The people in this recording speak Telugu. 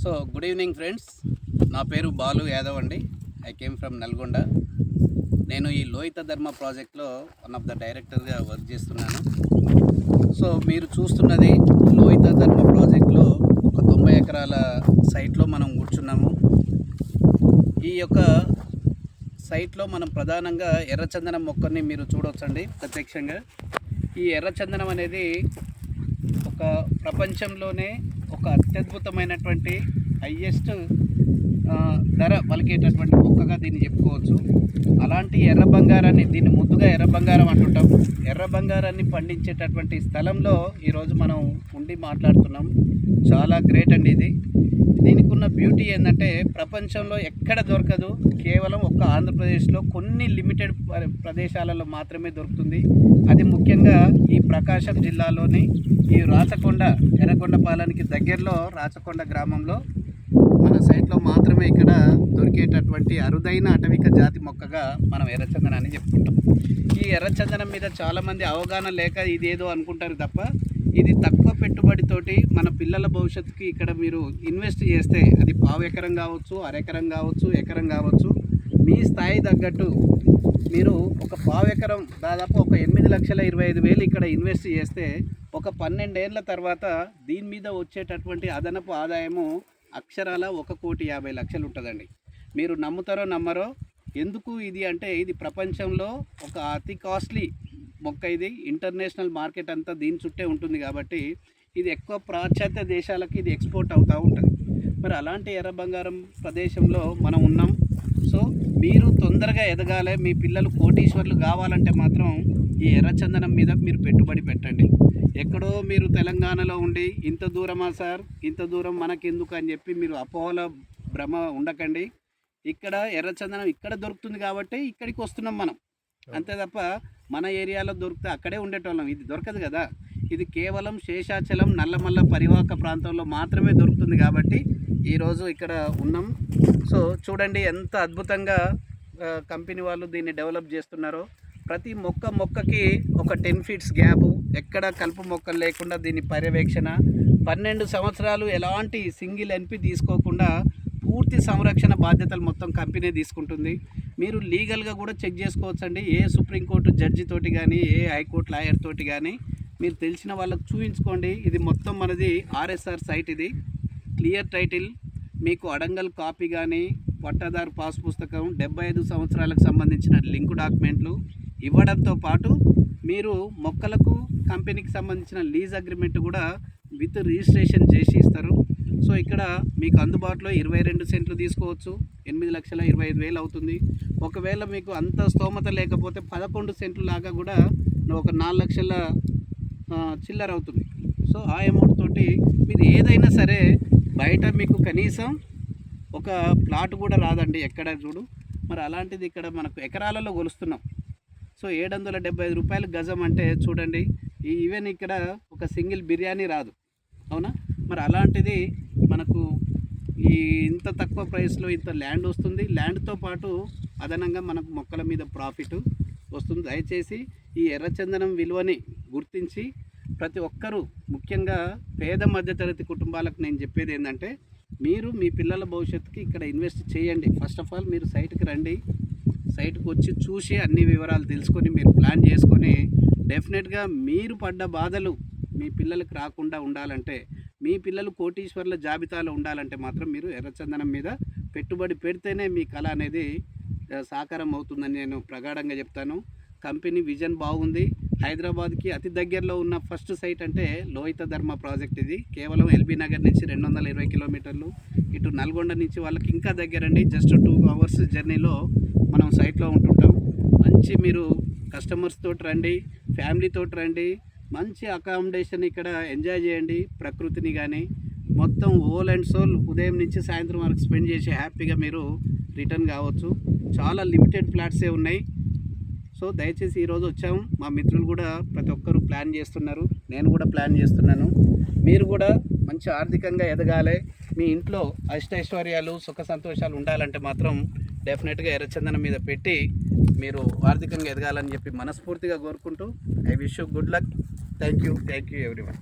సో గుడ్ ఈవినింగ్ ఫ్రెండ్స్, నా పేరు బాలు యాదవ్ అండి. I came from Nalgonda. నేను ఈ లోహిత ధర్మ ప్రాజెక్ట్లో వన్ ఆఫ్ ద డైరెక్టర్గా వర్క్ చేస్తున్నాను. సో మీరు చూస్తున్నది లోహిత ధర్మ ప్రాజెక్ట్లో ఒక 90 ఎకరాల సైట్లో మనం కూర్చున్నాము. ఈ యొక్క సైట్లో మనం ప్రధానంగా ఎర్రచందనం మొక్కని మీరు చూడవచ్చండి ప్రత్యక్షంగా. ఈ ఎర్రచందనం అనేది ఒక ప్రపంచంలోనే ఒక అత్యద్భుతమైనటువంటి హైయెస్ట్ ధర పలికేటటువంటి మొక్కగా దీన్ని చెప్పుకోవచ్చు. అలాంటి ఎర్ర బంగారాన్ని, దీన్ని ముద్దుగా ఎర్ర బంగారం అంటుంటాం, ఎర్ర బంగారాన్ని పండించేటటువంటి స్థలంలో ఈరోజు మనం ఉండి మాట్లాడుతున్నాం. చాలా గ్రేట్ అండి ఇది. దీనికి ఉన్న బ్యూటీ ఏంటంటే ప్రపంచంలో ఎక్కడ దొరకదు, కేవలం ఒక్క ఆంధ్రప్రదేశ్లో కొన్ని లిమిటెడ్ ప్రదేశాలలో మాత్రమే దొరుకుతుంది. అది ముఖ్యంగా ఈ ప్రకాశం జిల్లాలోని ఈ రాచకొండ, ఎర్రగొండపాలెంకి దగ్గరలో రాచకొండ గ్రామంలో మన సైట్లో మాత్రమే ఇక్కడ దొరికేటటువంటి అరుదైన అటవిక జాతి మొక్కగా మనం ఎర్రచందనాన్ని చెప్పుకుంటాం. ఈ ఎర్రచందనం మీద చాలామంది అవగాహన లేక ఇదేదో అనుకుంటారు తప్ప, ఇది తక్కువ పెట్టుబడితోటి మన పిల్లల భవిష్యత్తుకి ఇక్కడ మీరు ఇన్వెస్ట్ చేస్తే, అది పావు ఎకరం కావచ్చు, అరెకరం కావచ్చు, ఎకరం కావచ్చు, మీ స్థాయి తగ్గట్టు మీరు ఒక పావు ఎకరం దాదాపు ఒక 8,25,000 ఇక్కడ ఇన్వెస్ట్ చేస్తే ఒక 12 ఏళ్ళ తర్వాత దీని మీద వచ్చేటటువంటి అదనపు ఆదాయము అక్షరాల 1,50,00,000 ఉంటుందండి. మీరు నమ్ముతారో నమ్మరో. ఎందుకు ఇది అంటే, ఇది ప్రపంచంలో ఒక అతి కాస్ట్లీ మొక్క. ఇది ఇంటర్నేషనల్ మార్కెట్ అంతా దీని చుట్టే ఉంటుంది కాబట్టి ఇది ఎక్కువ పాశ్చాత్య దేశాలకి ఇది ఎక్స్పోర్ట్ అవుతూ ఉంటుంది. మరి అలాంటి ఎర్ర బంగారం ప్రదేశంలో మనం ఉన్నాం. సో మీరు తొందరగా ఎదగాలి, మీ పిల్లలు కోటీశ్వర్లు కావాలంటే మాత్రం ఈ ఎర్రచందనం మీద మీరు పెట్టుబడి పెట్టండి. ఎక్కడో మీరు తెలంగాణలో ఉండి ఇంత దూరమా సార్, ఇంత దూరం మనకెందుకు అని చెప్పి మీరు అపోహల భ్రమ ఉండకండి. ఇక్కడ ఎర్రచందనం ఇక్కడ దొరుకుతుంది కాబట్టి ఇక్కడికి వస్తున్నాం మనం, అంతే తప్ప మన ఏరియాలో దొరికితే అక్కడే ఉండేటోళ్ళం. ఇది దొరకదు కదా. ఇది కేవలం శేషాచలం, నల్లమల్ల పరివాహక ప్రాంతంలో మాత్రమే దొరుకుతుంది కాబట్టి ఈరోజు ఇక్కడ ఉన్నాం. సో చూడండి ఎంత అద్భుతంగా కంపెనీ వాళ్ళు దీన్ని డెవలప్ చేస్తున్నారో. ప్రతి మొక్కకి ఒక 10 ఫీట్స్ గ్యాపు, ఎక్కడ కలుపు మొక్కలు లేకుండా దీని పర్యవేక్షణ, 12 సంవత్సరాలు ఎలాంటి సింగిల్ ఎన్పి తీసుకోకుండా పూర్తి సంరక్షణ బాధ్యతలు మొత్తం కంపెనీ తీసుకుంటుంది. మీరు లీగల్గా కూడా చెక్ చేసుకోవచ్చండి. ఏ సుప్రీంకోర్టు జడ్జి తోటి కానీ, ఏ హైకోర్టు లాయర్ తోటి కానీ మీరు తెలిసిన వాళ్ళకు చూపించుకోండి. ఇది మొత్తం మనది ఆర్ఎస్ఆర్ సైట్. ఇది క్లియర్ టైటిల్, మీకు అడంగల్ కాపీ కానీ, పట్టాదారు పాస్ పుస్తకం, 75 సంవత్సరాలకు సంబంధించిన లింక్ డాక్యుమెంట్లు ఇవ్వడంతో పాటు మీరు మొక్కలకు కంపెనీకి సంబంధించిన లీజ్ అగ్రిమెంట్ కూడా విత్ రిజిస్ట్రేషన్ చేసి ఇస్తారు. సో ఇక్కడ మీకు అందుబాటులో 22 సెంట్లు తీసుకోవచ్చు, 8,25,000 అవుతుంది. ఒకవేళ మీకు అంత స్తోమత లేకపోతే 11 సెంట్లు లాగా కూడా ఒక 4 లక్షల చిల్లర అవుతుంది. సో ఆ అమౌంట్ తోటి మీరు ఏదైనా సరే, బయట మీకు కనీసం ఒక ప్లాట్ కూడా రాదండి ఎక్కడ చూడు. మరి అలాంటిది ఇక్కడ మనకు ఎకరాలలో కొలుస్తున్నాం. సో 775 రూపాయలు గజం అంటే చూడండి, ఈవెన్ ఇక్కడ ఒక సింగిల్ బిర్యానీ రాదు, అవునా? మరి అలాంటిది మనకు ఈ ఇంత తక్కువ ప్రైస్లో ఇంత ల్యాండ్ వస్తుంది. ల్యాండ్తో పాటు అదనంగా మనకు మొక్కల మీద ప్రాఫిట్ వస్తుంది. దయచేసి ఈ ఎర్రచందనం విలువని గుర్తించి ప్రతి ఒక్కరూ, ముఖ్యంగా పేద మధ్యతరగతి కుటుంబాలకు నేను చెప్పేది ఏంటంటే, మీరు మీ పిల్లల భవిష్యత్తుకి ఇక్కడ ఇన్వెస్ట్ చేయండి. ఫస్ట్ ఆఫ్ ఆల్ మీరు సైట్కి రండి. సైట్కి వచ్చి చూసి అన్ని వివరాలు తెలుసుకొని మీరు ప్లాన్ చేసుకొని, డెఫినెట్గా మీరు పడ్డ బాధలు మీ పిల్లలకు రాకుండా ఉండాలంటే, మీ పిల్లలు కోటీశ్వర్ల జాబితాలో ఉండాలంటే మాత్రం మీరు ఎర్రచందనం మీద పెట్టుబడి పెడితేనే మీ కళ అనేది సాకారం అవుతుందని నేను ప్రగాఢంగా చెప్తాను. కంపెనీ విజన్ బాగుంది. హైదరాబాద్కి అతి దగ్గరలో ఉన్న ఫస్ట్ సైట్ అంటే లోహిత ధర్మ ప్రాజెక్ట్. ఇది కేవలం ఎల్బీ నగర్ నుంచి 220 కిలోమీటర్లు, ఇటు నల్గొండ నుంచి వాళ్ళకి ఇంకా దగ్గరండి. జస్ట్ 2 అవర్స్ జర్నీలో మనం సైట్లో ఉంటుంటాం. మంచి మీరు కస్టమర్స్ తోటి రండి, ఫ్యామిలీ తోటి రండి, మంచి అకామిడేషన్ ఇక్కడ ఎంజాయ్ చేయండి. ప్రకృతిని కానీ మొత్తం హోల్ అండ్ సోల్ ఉదయం నుంచి సాయంత్రం వరకు స్పెండ్ చేసి హ్యాపీగా మీరు రిటర్న్ కావచ్చు. చాలా లిమిటెడ్ ఫ్లాట్సే ఉన్నాయి. సో దయచేసి ఈరోజు వచ్చాము. మా మిత్రులు కూడా ప్రతి ఒక్కరు ప్లాన్ చేస్తున్నారు, నేను కూడా ప్లాన్ చేస్తున్నాను. మీరు కూడా మంచి ఆర్థికంగా ఎదగాలి, మీ ఇంట్లో అష్టైశ్వర్యాలు సుఖ సంతోషాలు ఉండాలంటే మాత్రం డెఫినెట్గా ఎర్రచందనం మీద పెట్టి మీరు ఆర్థికంగా ఎదగాలని చెప్పి మనస్ఫూర్తిగా కోరుకుంటూ, I wish you good luck. Thank you everyone.